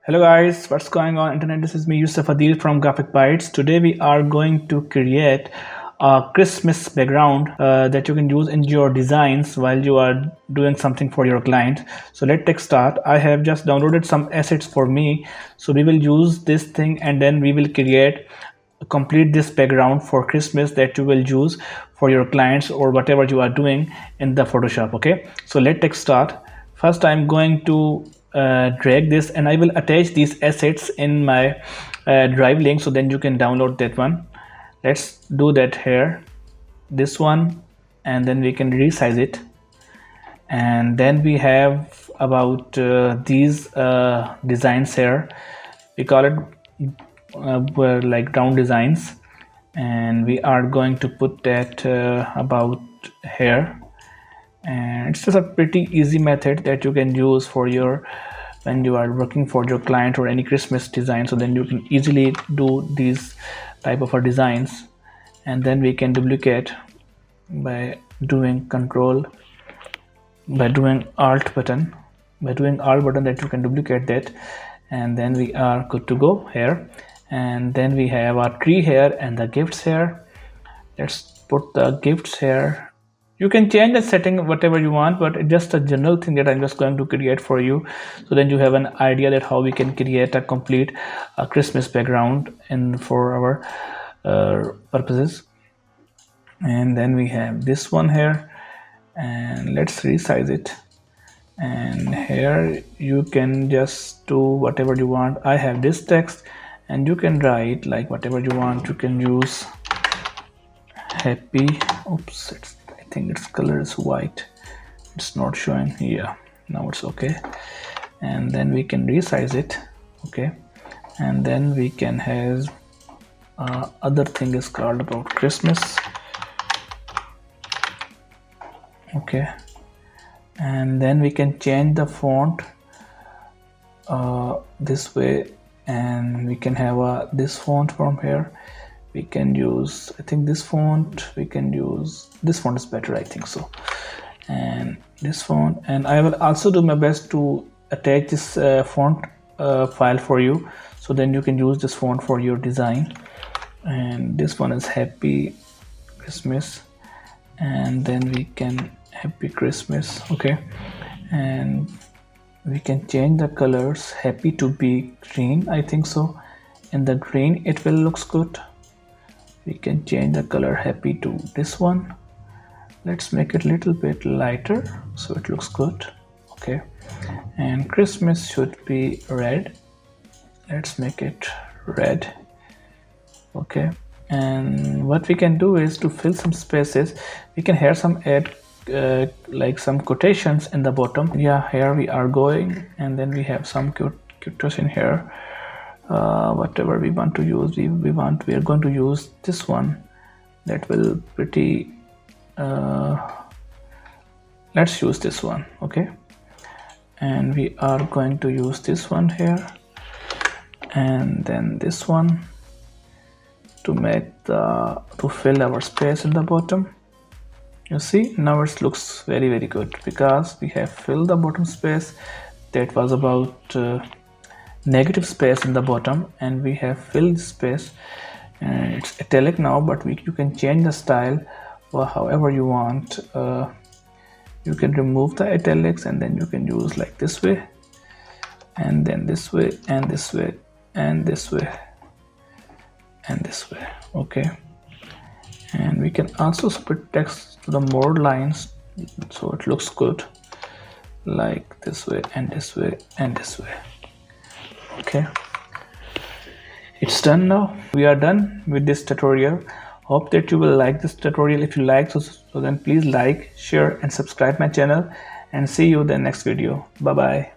Hello guys, what's going on internet? This is me Yusuf Adil from Graphic Bytes. Today we are going to create a Christmas background that you can use in your designs while you are doing something for your client. So let's take start. I have just downloaded some assets for me. So we will use this thing and then we will complete this background for Christmas that you will use for your clients or whatever you are doing in the Photoshop. Okay, so let's take start. First I'm going to drag this and I will attach these assets in my drive link, so then you can download that one. Let's do that here, this one, and then we can resize it. And then we have about these designs here. We call it were like round designs, and we are going to put that about here. And it's just a pretty easy method that you can use for your when you are working for your client or any Christmas design, so then you can easily do these type of designs. And then we can duplicate by doing alt button that you can duplicate that, and then we are good to go here. And then we have our tree here and the gifts here. Let's put the gifts here. You can change the setting whatever you want, but it's just a general thing that I'm just going to create for you, so then you have an idea that how we can create a complete Christmas background for our purposes. And then we have this one here, and let's resize it. And here you can just do whatever you want. I have this text and you can write like whatever you want. You can use happy, oops, I think its color is white, it's not showing here. Now it's okay. And then we can resize it. Okay, and then we can have other thing is called about Christmas. Okay, and then we can change the font this way, and we can have this font from here. We can use, I think this font, we can use this font is better, I think so. And this font, and I will also do my best to attach this font file for you, so then you can use this font for your design. And this one is Happy Christmas, and then we can Happy Christmas. Okay, and we can change the colors, happy to be green, I think so. In the green it will looks good. We can change the color happy to this one. Let's make it a little bit lighter so it looks good. Okay, and Christmas should be red. Let's make it red. Okay, and what we can do is to fill some spaces. We can here some add like some quotations in the bottom. Yeah, here we are going, and then we have some quotation here. Whatever we want to use, we are going to use this one. That will pretty let's use this one. Okay, and we are going to use this one here, and then this one to make to fill our space in the bottom. You see, now it looks very good because we have filled the bottom space that was about negative space in the bottom, and we have filled space, and it's italic now, but you can change the style or however you want. You can remove the italics, and then you can use like this way, and then this way, and this way, and this way, and this way. Okay, and we can also split text to the more lines so it looks good, like this way and this way and this way. Okay, it's done now. We are done with this tutorial. Hope that you will like this tutorial. If you like, so then please like, share and subscribe my channel, and see you in the next video. Bye bye.